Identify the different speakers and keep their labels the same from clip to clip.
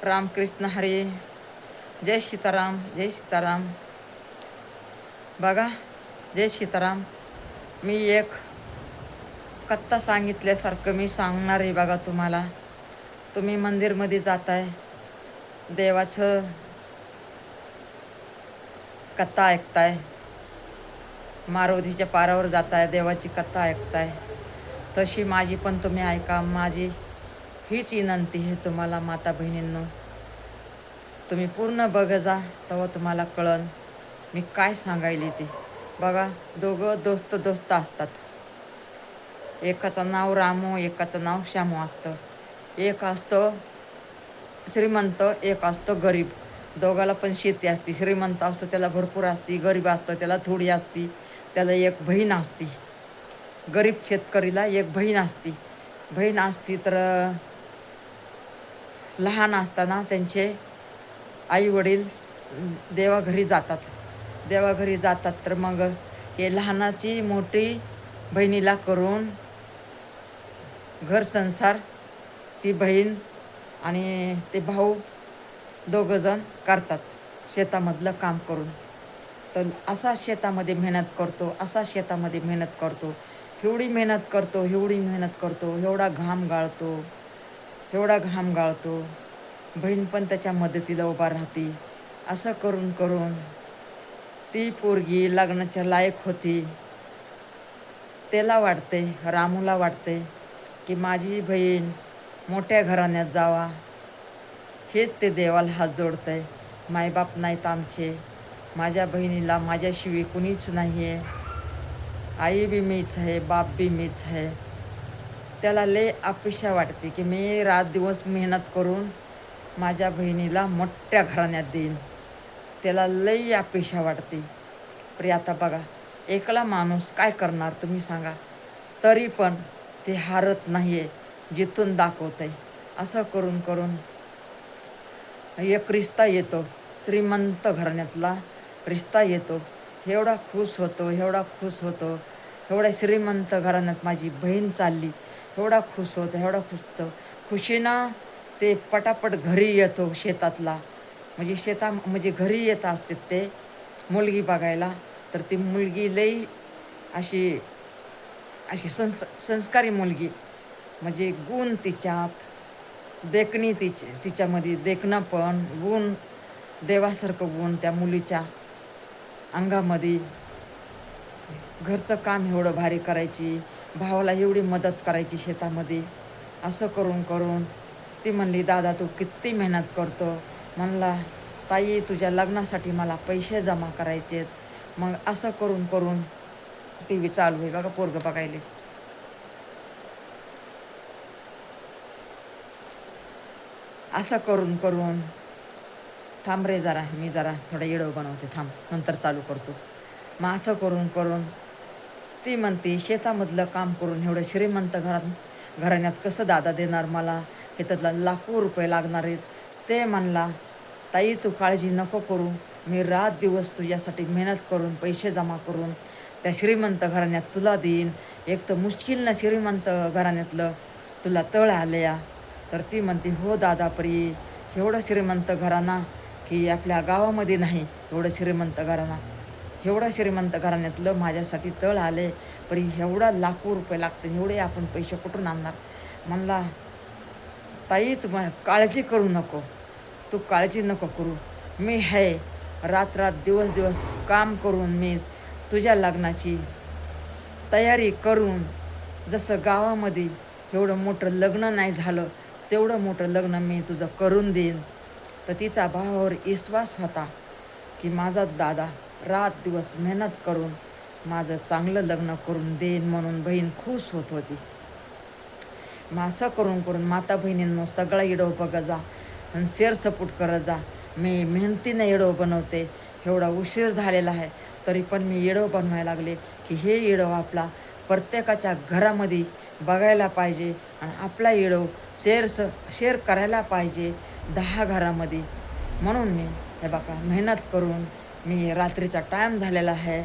Speaker 1: रामकृष्ण हरी. जय सीताराम, जय सीताराम. बघा, जय सीताराम. मी एक कथा सांगितल्यासारखं मी सांगणार आहे बघा तुम्हाला. तुम्ही मंदिरमध्ये जाताय, देवाचं कथा ऐकताय, मारुतीच्या पारावर जाताय, देवाची कथा ऐकताय, तशी माझी पण तुम्ही ऐका. माझी हीच विनंती आहे तुम्हाला माता बहिणींनो. तुम्ही पूर्ण बघ जा, तेव्हा तुम्हाला कळन मी काय सांगायली ते. बघा, दोघं दोस्त असतात. एकाचं नाव रामू, एकाचं नाव श्यामू असतं. एक असतो श्रीमंत, एक असतो गरीब. दोघाला पण शेती असते. श्रीमंत असतो त्याला भरपूर असती, गरीब असतो त्याला थोडी असती. त्याला एक बहीण असती. गरीब शेतकरीला एक बहीण असती. बहीण असती तर लहान असताना त्यांचे आई वडील देवाघरी जातात. देवाघरी जातात तर मग हे लहानाची मोठी बहिणीला करून घर संसार ती बहीण आणि ते भाऊ दोघंजण करतात शेतामधलं काम करून. तर असा शेतामध्ये मेहनत करतो, असा शेतामध्ये मेहनत करतो, एवढी मेहनत करतो, एवढी मेहनत करतो, एवढा घाम गाळतो, एवढा घाम गाळतो. बहीण पण त्याच्या मदतीला उभा राहते. असं करून करून ती पोरगी लग्नाच्या लायक होती. त्याला वाटते, रामूला वाटते की माझी बहीण मोठ्या घराण्यात जावा. हेच ते देवाला हात जोडतंय. मायबाप नाहीत आमचे, माझ्या बहिणीला माझ्याशिवाय कुणीच नाही आहे. आई बी मीच आहे, बाप बी मीच आहे. त्याला लय अपेक्षा वाटते की मी रात दिवस मेहनत करून माझ्या बहिणीला मोठ्या घराण्यात देईन. त्याला लई अपेक्षा वाटते. पण आता बघा, एकला माणूस काय करणार तुम्ही सांगा. तरी पण ते हारत नाही आहे, जिथून दाखवत आहे. असं करून करून एक रिश्ता येतो, श्रीमंत घराण्यातला रिश्ता येतो. एवढा खुश होतो, एवढा खुश होतो. एवढ्या श्रीमंत घराण्यात माझी बहीण चालली, एवढा खुश होतो, एवढा खुश होतो. खुशीनं ते पटापट घरी येतो शेतातला. म्हणजे घरी येत असते ते मुलगी बघायला. तर ती मुलगी लई अशी अशी संस्कारी मुलगी. म्हणजे गुण तिच्यात, देखणी तिच्यामध्ये देखणं पण गुण, देवासारखं गुण त्या मुलीच्या अंगामध्ये. घरचं काम एवढं भारी करायची, भावाला एवढी मदत करायची शेतामध्ये. असं करून करून ती म्हणली, दादा तू किती मेहनत करतो. म्हणला, ताई तुझ्या लग्नासाठी मला पैसे जमा करायचेत. मग असं करून करून टी व्ही चालू आहे बघा, पोरगं बघायले. असं करून करून थांब रे जरा, मी जरा थोडा येडो बनवते, थांब नंतर चालू करतो. मग असं करून करून ती म्हणते, शेतामधलं काम करून एवढं श्रीमंत घराण्यात कसं दादा देणार मला, हे त्यातला लाखो रुपये लागणार आहेत. ते म्हणला, ताई तू काळजी नको करू, मी रात दिवस तुझ्यासाठी मेहनत करून पैसे जमा करून त्या श्रीमंत घराण्यात तुला देईन. एक तर मुश्किलनं श्रीमंत घराण्यातलं तुला तळ आले या. तर ती म्हणते, हो दादा परी एवढं श्रीमंत घराणा की आपल्या गावामध्ये नाही. एवढं श्रीमंत घराणा, एवढं श्रीमंत घराण्यातलं माझ्यासाठी तळ आले, परी एवढा लाखो रुपये लागते, एवढे आपण पैसे कुठून आणणार. म्हणला, ताई तू काळजी करू नको, तू काळजी नको करू, मी आहे. रात रात दिवस दिवस काम करून मी तुझ्या लग्नाची तयारी करून, जसं गावामध्ये एवढं मोठं लग्न नाही झालं तेवढं मोठं लग्न मी तुझं करून देईन. तर तिचा भावावर विश्वास होता की माझा दादा रात दिवस मेहनत करून माझं चांगलं लग्न करून देईन, म्हणून बहीण खुश होत होती. मग असं करून करून माता बहिणींनो सगळा इडव बघा जा आणि शेअर सपोर्ट करत जा. मी मेहनतीनं येडो बनवते. एवढा उशीर झालेला आहे तरी पण मी येडो बनवायला लागले की हे येडो आपला प्रत्येकाच्या घरामध्ये बघायला पाहिजे आणि आपला येडो शेअर करायला पाहिजे 10 घरामध्ये. म्हणून मी हे बघा मेहनत करून मी रात्रीचा टाईम झालेला आहे,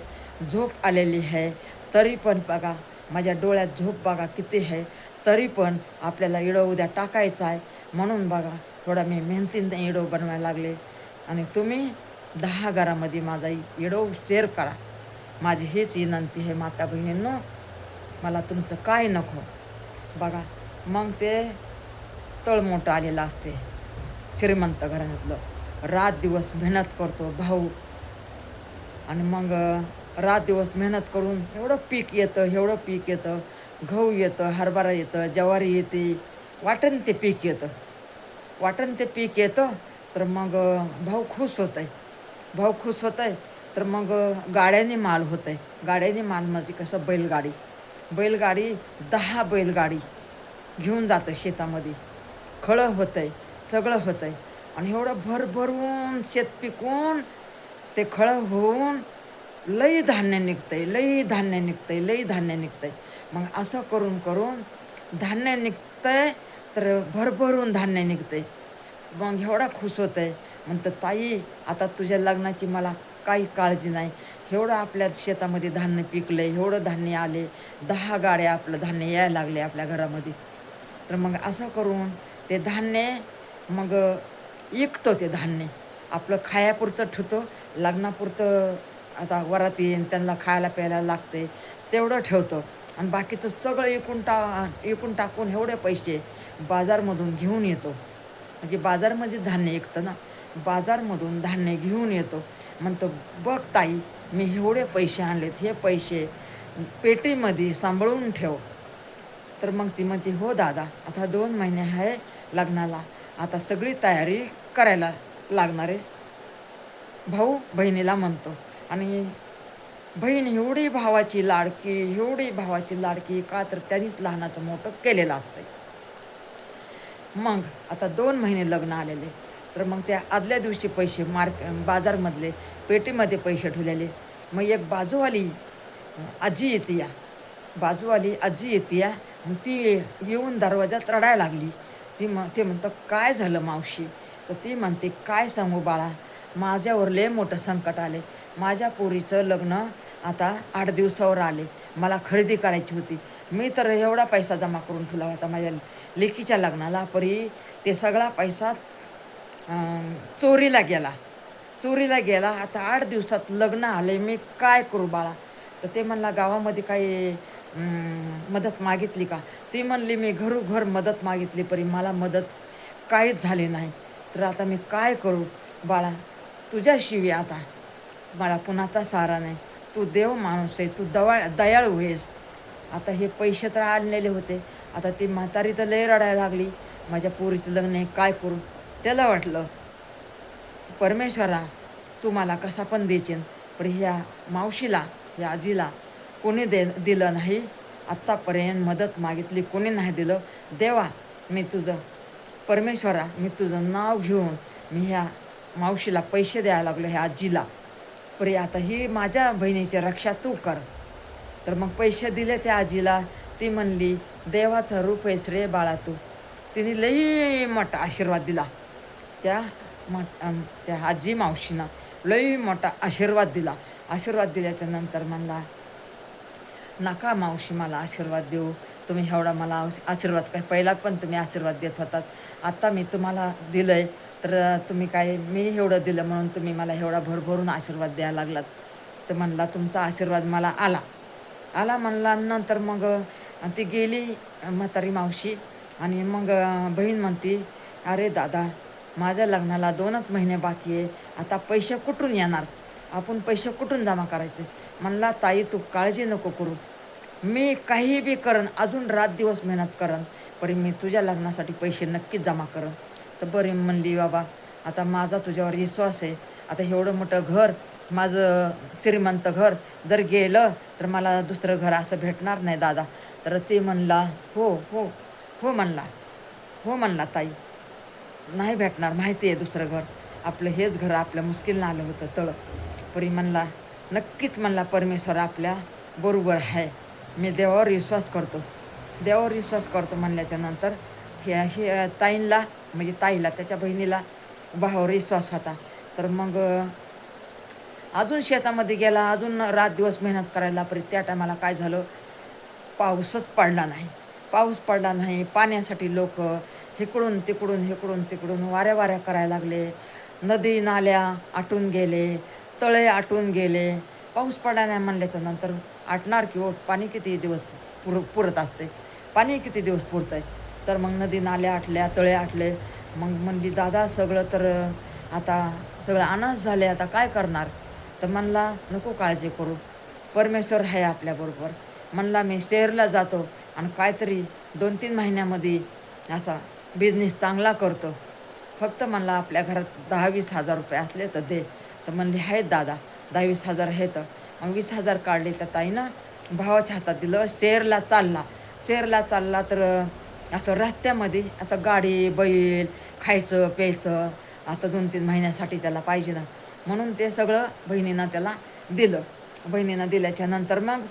Speaker 1: झोप आलेली आहे, तरी पण बघा माझ्या डोळ्यात झोप बघा किती आहे, तरी पण आपल्याला येडो उद्या टाकायचा आहे. म्हणून बघा थोडा मी मेहनतीने व्हिडिओ बनवायला लागले. आणि तुम्ही 10 घरामध्ये माझा व्हिडिओ शेअर करा. माझी हीच विनंती आहे माता बहिणींनो. मला तुमचं काय नको. बघा मग ते तळमोठं आलेलं असते श्रीमंत घराण्यातलं. रात दिवस मेहनत करतो भाऊ. आणि मग रात दिवस मेहनत करून एवढं पीक येतं. गहू येतं, हरभरा येतं, ज्वारी येते, वाटण ते पीक येतं. तर मग भाऊ खुश होत आहे. तर मग गाड्याने माल होत आहे. गाड्याने माल म्हणजे कसं बैलगाडी 10 बैलगाडी घेऊन जातं शेतामध्ये. खळं होतं आहे, सगळं होतं आहे. आणि एवढं भरभरून शेत पिकून ते खळं होऊन लई धान्य निघतंय. मग असं करून धान्य निघतंय. तर भरभरून धान्य निघतंय. मग एवढा खुश होत आहे. म्हणतं ताई आता तुझ्या लग्नाची मला काही काळजी नाही. एवढं आपल्या शेतामध्ये धान्य पिकलं आहे, एवढं धान्य आले, 10 गाड्या आपलं धान्य यायला लागले आपल्या घरामध्ये. तर मग असं करून ते धान्य मग विकतो. ते धान्य आपलं खायापुरतं ठेवतो. लग्नापुरतं आता वरात येईन त्यांना खायला प्यायला लागते तेवढं ठेवतो. आणि बाकीचं सगळं विकून टाकून एवढे पैसे बाजारमधून घेऊन येतो. म्हणजे बाजारमध्ये धान्य विकतं ना, बाजारमधून धान्य घेऊन येतो. म्हणतो बघ ताई मी एवढे पैसे आणलेत, हे पैसे पेटीमध्ये सांभाळून ठेव. तर मग ती म्हणते हो दादा आता 2 महिने आहे लग्नाला, आता सगळी तयारी करायला लागणार आहे. भाऊ बहिणीला म्हणतो. आणि बहीण एवढी भावाची लाडकी का तर त्यांनीच लहानाचं मोठं केलेलं असतं. मग आता 2 महिने लग्न आलेले. तर मग त्या आदल्या दिवशी पैसे बाजारमधले पेटीमध्ये पैसे ठेवलेले. मग एक बाजूवाली आजी येते या आणि ती येऊन दरवाजात रडायला लागली. ते म्हणतं काय झालं मावशी. तर ती म्हणते काय सांगू बाळा, माझ्यावर लय मोठं संकट आले. माझ्या पोरीचं लग्न आता 8 दिवसावर आले. मला खरेदी करायची होती. मी तर एवढा पैसा जमा करून ठेवला होता माझ्या लेकीच्या लग्नाला. ते सगळा पैसा चोरीला गेला. आता 8 दिवसात लग्न आले, मी काय करू बाळा. तर ते म्हणला गावामध्ये काही मदत मागितली का. ती म्हणली मी घरोघर मदत मागितली मला मदत काहीच झाली नाही. तर आता मी काय करू बाळा, तुझ्याशिवाय आता मला कुणाचा सहारा नाही. तू देव माणूस आहे, तू दयाळू आहेस. आता हे पैसे तर आणलेले होते. आता ती म्हातारी तर लय रडायला लागली, माझ्या पोरीचं लग्न आहे काय करू. त्याला वाटलं परमेश्वरा तू मला कसा पण देशील, पण ह्या मावशीला ह्या आजीला कोणी दिलं नाही. आत्तापर्यंत मदत मागितली कोणी नाही दिलं. देवा परमेश्वरा मी तुझं नाव घेऊन मी ह्या मावशीला पैसे द्यायला लागलो, ह्या आजीला. आता ही माझ्या बहिणीची रक्षा तू कर. तर मग पैसे दिले त्या आजीला. ती म्हणली देवाचं रूप आहेस रे बाळा तू. तिने लई मोठा आशीर्वाद दिला. त्या आजी मावशीनं लई मोठा आशीर्वाद दिल्याच्या नंतर म्हणला नका मावशी मला आशीर्वाद देऊ. तुम्ही एवढा मला आशीर्वाद काय पहिला पण तुम्ही आशीर्वाद देत होतात. आता मी तुम्हाला दिलं आहे तर तुम्ही काय मी एवढं दिलं म्हणून तुम्ही मला एवढा भरभरून आशीर्वाद द्यायला लागलात. तर म्हणला तुमचा आशीर्वाद मला आला म्हणला. नंतर मग ती गेली म्हातारी मावशी. आणि मग बहीण म्हणती अरे दादा माझ्या लग्नाला 2च महिने बाकी आहे. आता पैसे कुठून येणार, आपण पैसे कुठून जमा करायचे. म्हणला ताई तू काळजी नको करू, मी काही बी करन, अजून रात दिवस मेहनत करन, मी तुझ्या लग्नासाठी पैसे नक्कीच जमा करन. तर बरी म्हणली बाबा आता माझा तुझ्यावर विश्वास आहे. आता एवढं मोठं घर माझं श्रीमंत घर जर गेलं तर मला दुसरं घर असं भेटणार नाही दादा. तर ते म्हणला हो म्हणला ताई नाही भेटणार, माहिती आहे दुसरं घर, आपलं हेच घर आपल्या मुश्किलनं आलं होतं तळ. म्हणला नक्कीच म्हणला परमेश्वर आपल्या बरोबर आहे. मी देवावर विश्वास करतो म्हणल्याच्या नंतर हे ताईंला म्हणजे ताईला त्याच्या बहिणीला भावावर विश्वास होता. तर मग अजून शेतामध्ये गेला, अजून रात दिवस मेहनत करायला. त्या टायमाला काय झालं, पाऊसच पडला नाही. पाऊस पडला नाही, पाण्यासाठी लोक इकडून तिकडून वाऱ्या करायला लागले. नदी नाल्या आटून गेले, तळे आटून गेले. पाऊस पडला नाही म्हणल्याच्या नंतर आटणार की पाणी किती दिवस पुरत असते, पाणी किती दिवस पुरत आहे. तर मग नदी नाल्या आटल्या, तळे आटले. मग म्हणली दादा सगळं तर आता सगळं अनाथ झाले, आता काय करणार. तर म्हणला नको काळजी करू, परमेश्वर आहे आपल्याबरोबर. म्हणला मी शहरला जातो आणि काहीतरी 2-3 महिन्यामध्ये असा बिझनेस चांगला करतो. फक्त म्हणला आपल्या घरात 10-20 हजार रुपये असले तर दे. तर म्हणले आहेत दादा, 10-20 हजार आहेत. मग 20 हजार काढले. त्या ताईनं भावाच्या हातात दिलं. शहरला चालला तर असं रस्त्यामध्ये असं गाडी बैल खायचं प्यायचं आता 2-3 महिन्यासाठी त्याला पाहिजे ना, म्हणून ते सगळं बहिणीनं त्याला दिलं. बहिणीनं दिल्याच्या नंतर मग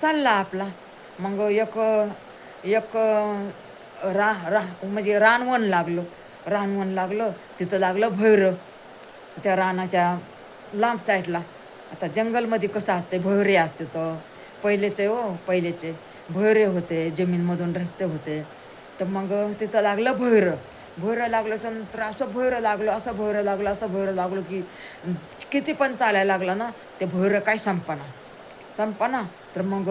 Speaker 1: चालला आपला. मग एक एक रा रा म्हणजे रानवण लागलं. तिथं लागलं भैरं. त्या रानाच्या लांब साईडला आता जंगलमध्ये कसं असते, भैरे असते. तर पहिलेचे भैरे होते, जमीनमधून रस्ते होते. तर मग तिथं लागलं भैरं लागल्याच्या नंतर असं भैरं लागलं की किती पण चालायला लागलं ना, ते भैरं काय संपना. तर मग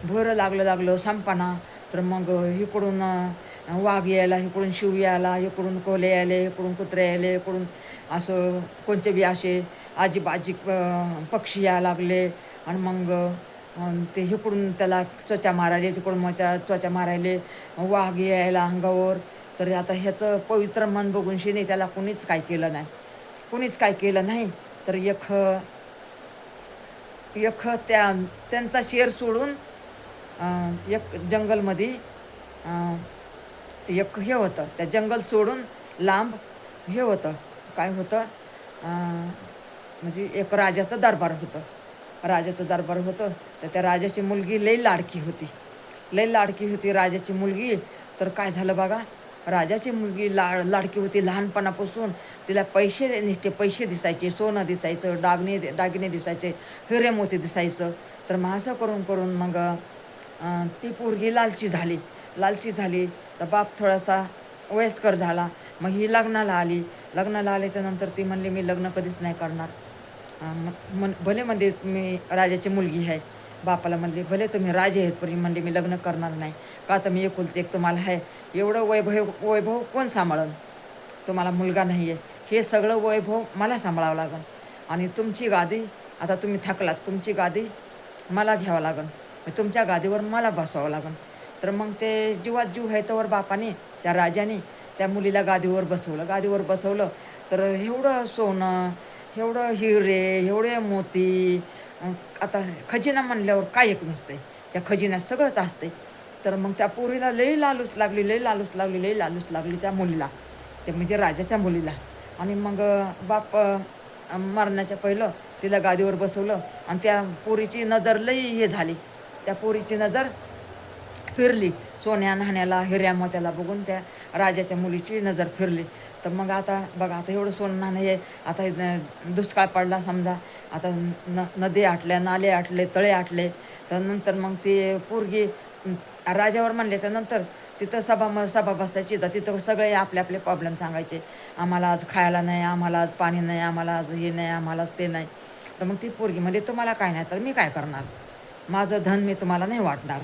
Speaker 1: भैरं लागलं संपना. तर मग इकडून वाघ यायला, इकडून शिव यायला, इकडून कोले यायले, इकडून कुत्रे यायले, इकडून असं कोणते बी असे आजी पक्षी यायला लागले. आणि मग ते इकडून त्याला चोचा मारायले, तिकडून चोचा मारायले, वाघ यायला अंगावर. तर आता ह्याचं पवित्र मन बघून शिने त्याला कुणीच काय केलं नाही. तर त्यांचा शेर सोडून एक जंगलमध्ये एक हे होतं. त्या जंगल सोडून लांब हे होतं, काय होतं, म्हणजे एक राजाचं दरबार होतं. तर त्या राजाची मुलगी लई लाडकी होती राजाची मुलगी. तर काय झालं बघा, राजाची मुलगी लाडकी होती लहानपणापासून. तिला पैसे दिसायचे, सोनं दिसायचं, दागिने दिसायचे, हिरे मोती दिसायचं. तर मग असं करून मग ती पोरगी लालची झाली. तर बाप थोडासा वयस्कर झाला. मग ही लग्नाला आल्याच्या नंतर ती म्हणली मी लग्न कधीच नाही करणार. भले म्हणले मी राजाची मुलगी आहे. बापाला म्हणले भले तुम्ही राजे आहेत, पण म्हणले मी लग्न करणार नाही. का तर मी एकुलती एक तुम्हाला आहे. एवढं वैभव कोण सांभाळन. तुम्हाला मुलगा नाही आहे, हे सगळं वैभव मला सांभाळावं लागेल. आणि तुमची गादी, आता तुम्ही थकलात, तुमची गादी मला घ्यावं लागेल, तुमच्या गादीवर मला बसवावं लागेल. तर मग ते जीवात जीव आहे तोवर बापाने, त्या राजाने त्या मुलीला गादीवर बसवलं. तर एवढं सोनं, एवढं हिरे, एवढे मोती. आता खजिना म्हणल्यावर काय एक नसते, त्या खजिन्यात सगळंच असते. तर मग त्या पोरीला लई लालूच लागली त्या मुलीला, ते म्हणजे राजाच्या मुलीला. आणि मग बाप मरण्याच्या पहिलं तिला गादीवर बसवलं. आणि त्या पोरीची नजर लई हे झाली. त्या पोरीची नजर फिरली सोन्या नाण्याला, हिऱ्या मोत्याला बघून त्या राजाच्या मुलीची नजर फिरली. तर मग आता बघा, आता एवढं सोनं नाणं आहे. आता दुष्काळ पडला समजा, आता नदी आटल्या, नाले आटले, तळे आटले. तर नंतर मग ती पोरगी राजावर म्हणल्याच्या नंतर तिथं सभा बसायची. तर तिथं सगळे आपले प्रॉब्लेम सांगायचे. आम्हाला आज खायला नाही, आम्हाला आज पाणी नाही, आम्हाला आज हे नाही, आम्हाला ते नाही. तर मग ती पोरगी म्हणजे तुम्हाला काय नाही तर मी काय करणार, माझं धन मी तुम्हाला नाही वाटणार.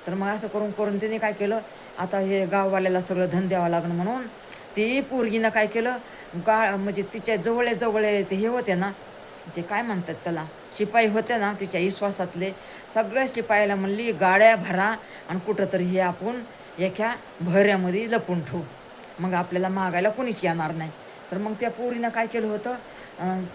Speaker 1: तर मग असं करून तिने काय केलं, आता हे गाववाल्याला सगळं धन द्यावं लागणं म्हणून ती पोरगीनं काय केलं, म्हणजे तिच्या जवळ ते हे होते ना, ते काय म्हणतात त्याला, शिपाई होते ना तिच्या विश्वासातले, सगळ्या शिपायाला म्हणली गाड्या भरा आणि कुठंतरी हे आपण एका भैऱ्यामध्ये लपून ठेवू, मग आपल्याला मागायला कोणीच येणार नाही. तर मग त्या पोरीनं काय केलं होतं,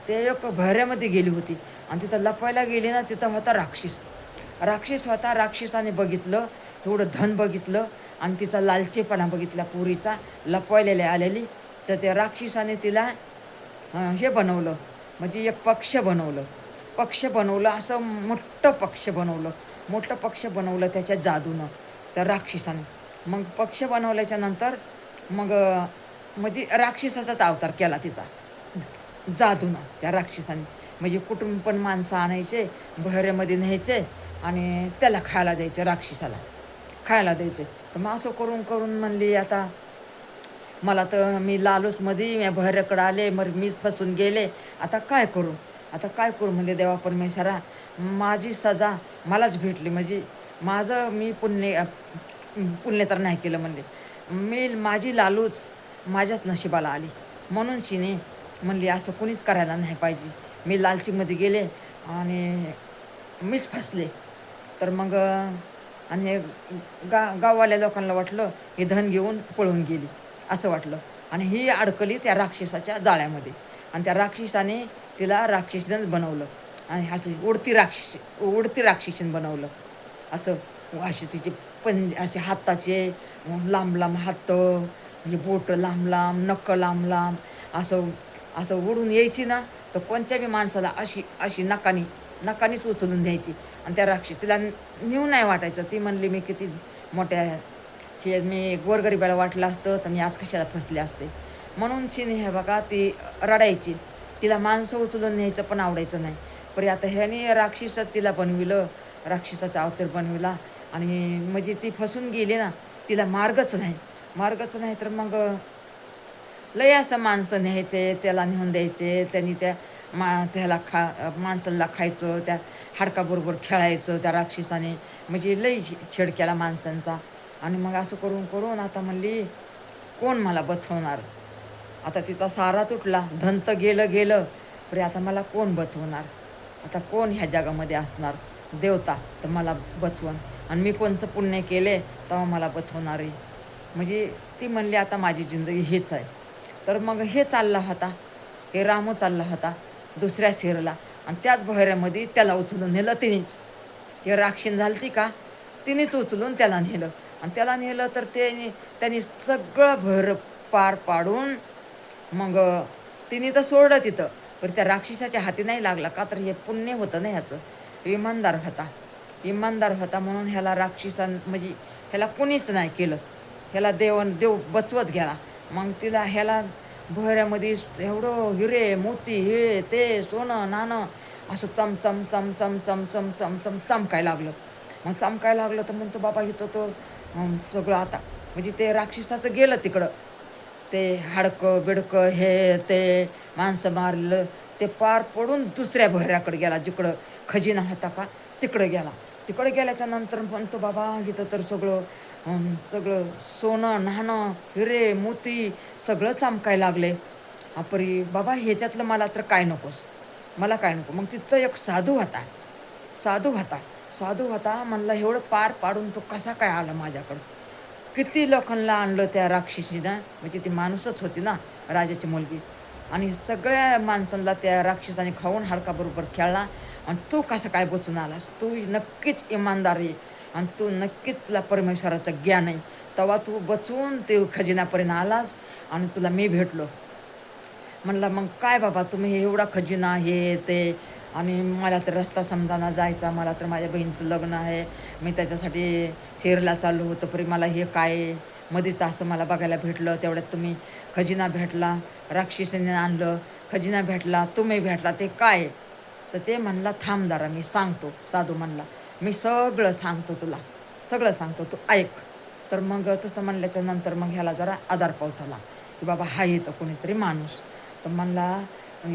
Speaker 1: ते एक भैऱ्यामध्ये गेली होती आणि तिथं लपायला गेली ना, तिथं होता राक्षस होता. राक्षसाने बघितलं, एवढं धन बघितलं आणि तिचा लालचेपणा बघितला पोरीचा लपवायलेले आलेली. तर त्या राक्षसाने तिला हे बनवलं, म्हणजे एक पक्ष बनवलं, असं मोठं पक्ष बनवलं त्याच्या जादूनं, त्या राक्षसाने. मग पक्ष बनवल्याच्या नंतर मग म्हणजे राक्षसाचाच अवतार केला तिचा जादूनं त्या राक्षसाने. म्हणजे कुठून पण माणसं आणायचे, बहऱ्यामध्ये न्यायचे आणि त्याला खायला द्यायचे राक्षसाला. खायला द्यायचे. तर मग असं करून करून म्हणली आता मला तर मी लालूचमध्ये मी बहिऱ्याकडं आले, मग मीच फसून गेले. आता काय करू? आता काय करू? म्हणजे देवा परमेश्वरा, माझी सजा मलाच भेटली. म्हणजे माझं मी पुण्य तर नाही केलं म्हणले. माझी लालूच माझ्याच नशिबाला आली. म्हणून शिने म्हणली असं कुणीच करायला नाही पाहिजे. मी लालचीमध्ये गेले आणि मीच फसले. तर मग आणि हे गाववाल्या लोकांना वाटलं हे धन घेऊन पळून गेली असं वाटलं. आणि ही अडकली त्या राक्षसाच्या जाळ्यामध्ये. आणि त्या राक्षसाने तिला राक्षसीनच बनवलं. आणि अशी उडती राक्षसीन बनवलं. असं असे तिचे असे हाताचे लांब लांब हात, हे बोटं लांब लांब, नखं लांब लांब, असं असं उडून यायची ना. तर कोणत्या बी माणसाला अशी अशी नकानीच उचलून द्यायची. आणि त्या तिला नेऊ नाही वाटायचं. ती म्हणली मी किती मोठ्या हे मी गोरगरिबाला वाटलं असतं तर मी आज कशाला फसले असते. म्हणून शिने हे बघा ती रडायची. तिला माणसं उचलून न्यायचं पण आवडायचं नाही. पण आता ह्याने राक्षसात तिला बनविलं, राक्षसाचा अवतार बनविला. आणि म्हणजे ती फसून गेली ना, तिला मार्गच नाही. तर मग लय असं माणसं न्यायचे, त्याला नेऊन द्यायचे. त्यांनी त्याला माणसाला खायचं, त्या हाडकाबरोबर खेळायचं त्या राक्षसाने. म्हणजे लई छेड केला माणसांचा. आणि मग असं करून करून आता म्हणली कोण मला बचवणार? आता तिचा सारा तुटला. धन तर गेलं पण आता मला कोण बचवणार? आता कोण ह्या जगामध्ये असणार? देवता तर मला बचवण. आणि मी कोणचं पुण्य केले तेव्हा मला बचवणार आहे? म्हणजे ती म्हणली आता माझी जिंदगी हेच आहे. तर मग हे चालला होता, हे रामू चालला होता दुसऱ्या शेरला. आणि त्याच बहिऱ्यामध्ये त्याला उचलून नेलं तिनेच. ते राक्षीण झालती का, तिनेच उचलून त्याला नेलं. आणि त्याला नेलं तर त्यांनी सगळं भर पार पाडून मग तिने तर सोडलं तिथं. पण त्या राक्षसाच्या हाती नाही लागला. का तर हे पुण्य होतं ना ह्याचं. इमानदार होता म्हणून ह्याला म्हणजे ह्याला कुणीच नाही केलं. ह्याला देव बचवत गेला. मग तिला ह्याला भऱ्यामध्ये एवढं हिरे मोती हे ते सोनं नाणं असं चमकायला लागलं. मग चमकायला लागलं तर म्हणतो बाबा इथं तो सगळं आता म्हणजे ते राक्षसाचं गेलं तिकडं. ते हाडकं बिडकं हे ते माणसं मारलं ते पार पडून दुसऱ्या बहऱ्याकडे गेला. जिकडं खजिना होता का तिकडं गेला. तिकडं गेल्याच्या नंतर म्हणतो बाबा इथं तर सगळं सोनं नाणं हिरे मोती सगळं चमकायला लागले. आपरी बाबा ह्याच्यातलं मला तर काय नकोस, मला काय नको. मग तिथं एक साधू होता म्हणला एवढं पार पाडून तो कसा काय आला माझ्याकडं? किती लोकांना आणलं त्या राक्षसीनं. म्हणजे ती माणूसच होती ना, राजाची मुलगी. आणि सगळ्या माणसांना त्या राक्षसाने खाऊन हाडकाबरोबर खेळला. आणि तू कसं काय बचून आलास? तू नक्कीच इमानदार आहे आणि तू नक्कीच तुला परमेश्वराचं ज्ञान आहे. तेव्हा तू बचून ते खजिन्यापर्यंत आलास आणि तुला मी भेटलो. म्हणला मग काय बाबा तुम्ही एवढा खजिना हे ते आणि मला तर रस्ता समजाना जायचा. मला तर माझ्या बहिणीचं लग्न आहे. मी त्याच्यासाठी शेरला चाललो होतो. परी मला हे काय मध्येच असं मला बघायला भेटलं. तेवढ्यात तुम्ही खजिना भेटला, राक्षसीने आणलं, खजिना भेटला, तुम्ही भेटला, ते काय? तर ते म्हणला थांब जरा मी सांगतो. साधू म्हणला मी सगळं सांगतो तुला, सगळं सांगतो, तू ऐक. तर मग तसं म्हणल्याच्या नंतर मग ह्याला जरा आधार झाला की बाबा हा येतं कोणीतरी माणूस. तर म्हणला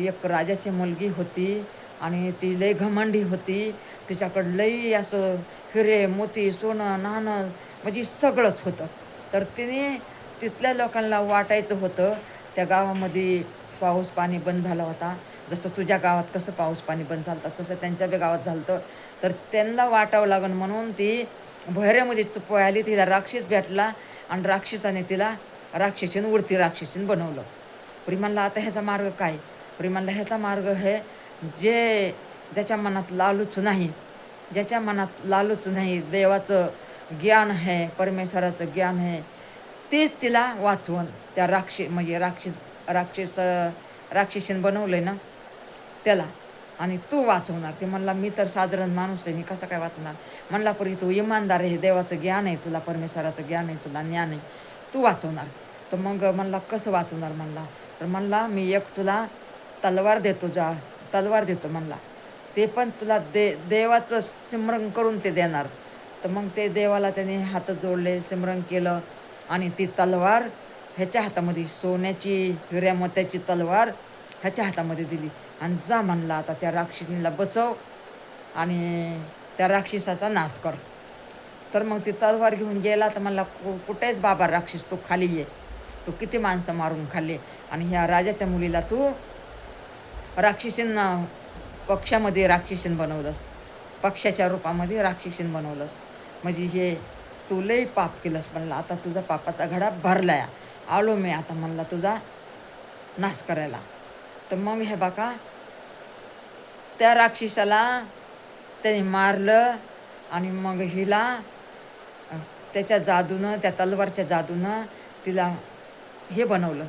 Speaker 1: एक राजाची मुलगी होती आणि ती लई घमंडी होती. तिच्याकडं लई असं हिरे मोती सोनं नाणं म्हणजे सगळंच होतं. तर तिने तिथल्या लोकांना वाटायचं होतं त्या गावामध्ये पाऊस पाणी बंद झाला होता. जसं तुझ्या गावात कसं पाऊस पाणी बंद झालं होतं तसं त्यांच्या बी गावात झालं होतं. तर त्यांना वाटावं लागन म्हणून ती भैऱ्यामध्ये चुपवाय आली. तिला राक्षस भेटला आणि राक्षसाने तिला उडती राक्षसीन बनवलं. प्रेमाला आता ह्याचा मार्ग काय? प्रेमाला ह्याचा मार्ग आहे ज्याच्या मनात लालूच नाही, देवाचं ज्ञान आहे, परमेश्वराचं ज्ञान आहे, तेच तिला वाचवण. त्या म्हणजे राक्षसीन बनवलंय ना त्याला. आणि तू वाचवणार. ते म्हणला मी तर साधारण माणूस आहे, मी कसं काय वाचणार? म्हणला परी तू इमानदार आहे, देवाचं ज्ञान आहे तुला, परमेश्वराचं ज्ञान आहे तुला, ज्ञान आहे, तू वाचवणार. तर मग म्हणला कसं वाचवणार? म्हणला तर म्हणला मी एक तुला तलवार देतो म्हणला. ते पण तुला देवाचं स्मरण करून ते देणार. तर मग ते देवाला त्याने हात जोडले, सिमरन केलं आणि ती तलवार ह्याच्या हातामध्ये, सोन्याची हिऱ्या मोत्याची तलवार ह्याच्या हातामध्ये दिली आणि जा म्हणला आता त्या राक्षसीला बचव आणि त्या राक्षसाचा नाश कर. तर मग ती तलवार घेऊन गेला. तर म्हणला कुठेच बाबा राक्षस, तू खाली ये, तू किती माणसं मारून खाल्ले आणि ह्या राजाच्या मुलीला तू राक्षसीन पक्षामध्ये राक्षसीन बनवलंस, पक्षाच्या रूपामध्ये राक्षसीन बनवलंस, म्हणजे हे तू लई पाप केलंस. म्हणला आता तुझा पापाचा घडा भरलाय, आलो मी आता म्हणला तुझा नाश करायला. तर मग हे बघा त्या राक्षसाला त्याने मारलं आणि मग हिला त्याच्या जादूनं, त्या तलवारच्या जादूनं तिला हे बनवलं,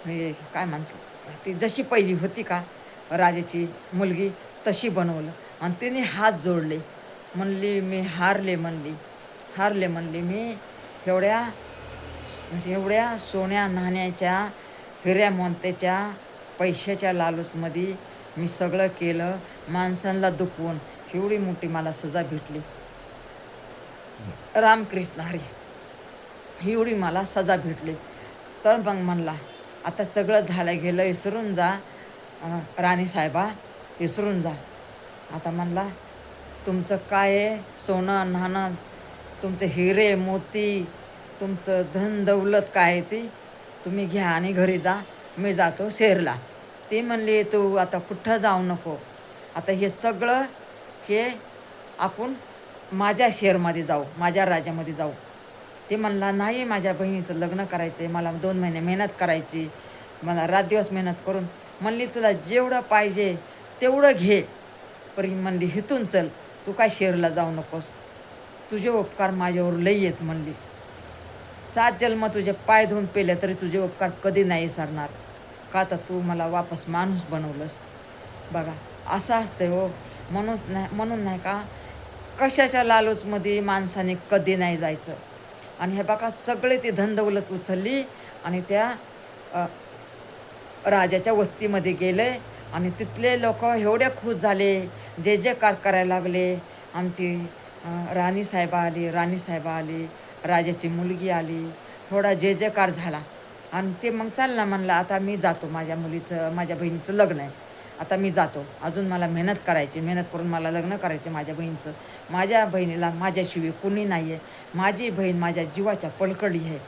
Speaker 1: हे काय म्हणतात, ती जशी पहिली होती का राजाची मुलगी तशी बनवलं. आणि तिने हात जोडले, म्हणली मी हारले, म्हणली मी एवढ्या सोन्या नाण्याच्या हिऱ्या मोत्याच्या पैशाच्या लालूचमध्ये मी सगळं केलं, माणसांना दुखवून एवढी मोठी मला सजा भेटली. रामकृष्ण हरी, एवढी मला सजा भेटली. तर मग म्हणला आता सगळं झालं गेलं, विसरून जा राणी साहेबा, विसरून जा. आता म्हणला तुमचं काय आहे, सोनं नाणं, तुमचे हिरे मोती, तुमचं धन दौलत काय आहे ती तुम्ही घ्या आणि घरी जा, मी जातो शेरला. ती म्हणली तू आता कुठं जाऊ नको, आता हे सगळं हे आपण माझ्या शेरमध्ये जाऊ, माझ्या राज्यामध्ये जाऊ. ते म्हणला नाही, माझ्या बहिणीचं लग्न करायचं आहे, मला 2 महिने मेहनत करायची, मला रातदिवस मेहनत करून. म्हणली तुला जेवढं पाहिजे तेवढं घे, पण म्हणली हिथून चल, तू काय शेरला जाऊ नकोस, तुझे उपकार माझ्यावर लई येत. म्हणली 7 जन्म तुझे पाय धुवून पेले तरी तुझे उपकार कधी नाही सरणार, का तर तू मला वापस माणूस बनवलंस. बघा असं असतं हो, म्हणून नाही का कशाच्या लालूचमध्ये माणसाने कधी नाही जायचं. आणि हे बघा सगळे ती धनदौलत उचलली आणि त्या राजाच्या वस्तीमध्ये गेले आणि तिथले लोक एवढे खुश झाले, जे जयकार करायला लागले. आमची राणीसाहेबा आली, राजाची मुलगी आली, थोडा जयकार झाला. आणि ते मग चालला म्हणला आता मी जातो, माझ्या बहिणीचं लग्न आहे, आता मी जातो, अजून मला मेहनत करायची, मेहनत करून मला लग्न करायचे माझ्या बहिणीचं. माझ्या बहिणीला माझ्याशिवाय कुणी नाही आहे, माझी बहीण माझ्या जीवाच्या पलकडी आहे.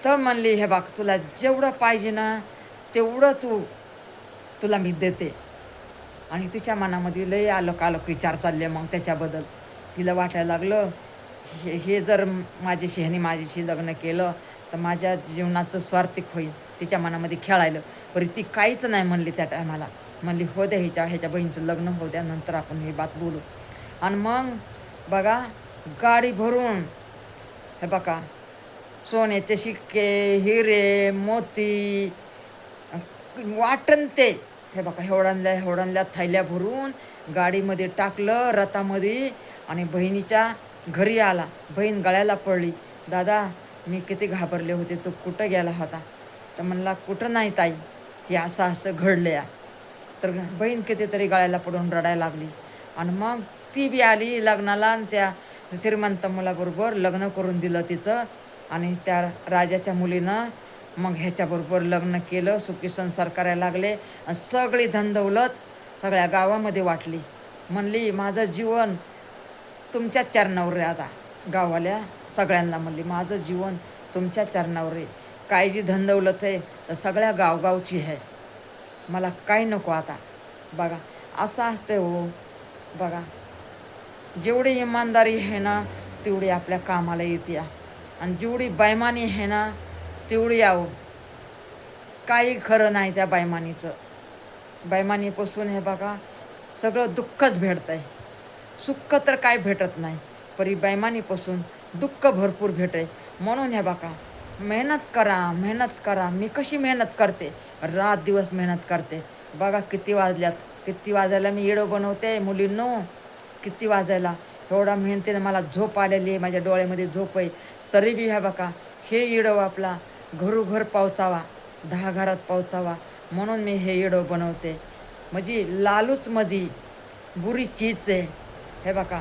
Speaker 1: तर म्हणली हे बाग तुला जेवढं पाहिजे ना तेवढं तुला मी देते. आणि तिच्या मनामध्ये लय आलोक विचार चालले. मग त्याच्याबद्दल तिला वाटायला लागलं हे जर माझ्याशी लग्न केलं तर माझ्या जीवनाचं स्वार्थिक होईल. तिच्या मनामध्ये खेळायलं, पण ती काहीच नाही म्हणली त्या टायमाला. म्हणली हो द्या, ह्याच्या बहिणीचं लग्न हो द्या, नंतर आपण ही बात बोलू. आणि मग बघा गाडी भरून हे बघा सोन्याचे शिक्के, हिरे मोती वाटण ते हे बघा हेवडांल्या थैल्या भरून गाडीमध्ये टाकलं, रथामध्ये, आणि बहिणीच्या घरी आला. बहीण गळ्याला पडली. दादा मी किती घाबरले होते, तू कुठं गेला होता? तर म्हणला कुठं नाही ताई, हे असं घडलं या. तर बहीण कितीतरी गळ्याला पडून रडायला लागली. आणि मग ती बी आली लग्नाला आणि त्या श्रीमंत मुलाबरोबर लग्न करून दिलं तिचं. आणि त्या राजाच्या मुलीनं मग ह्याच्याबरोबर लग्न केलं, सुखी संसार करायला लागले. आणि सगळी धनदौलत सगळ्या गावामध्ये वाटली. म्हणली माझं जीवन तुमच्याच चरणावर आहे. आता गावाल्या सगळ्यांना म्हणली माझं जीवन तुमच्या चरणावर आहे. काय जी धनदौलत आहे तर सगळ्या गावगावची आहे, मला काही नको आता. बघा असं असते हो. बघा जेवढी इमानदारी आहे ना तेवढी आपल्या कामाला येते, आणि जेवढी बैमानी आहे ना तेवढी काही खरं नाही त्या बैमानीचं. बैमानीपासून हे बघा सगळं दुःखच भेटतं आहे, सुख तर काय भेटत नाही, परी बैमानीपासून दुःख भरपूर भेटते. म्हणून हे बघा मेहनत करा. मी कशी मेहनत करते, रात दिवस मेहनत करते. बघा किती वाजायला मी येडो बनवते मुलींनो, किती वाजायला. एवढा मेहनतीने मला झोप आलेली आहे, माझ्या डोळ्यामध्ये झोप आहे, तरी बी ह्या बघा हे येडो आपला घरोघर पोचावा, 10 घरात पोचावा, म्हणून मी हे येडो बनवते. म्हणजे लालूच माझी बुरी चीज आहे. हे बघा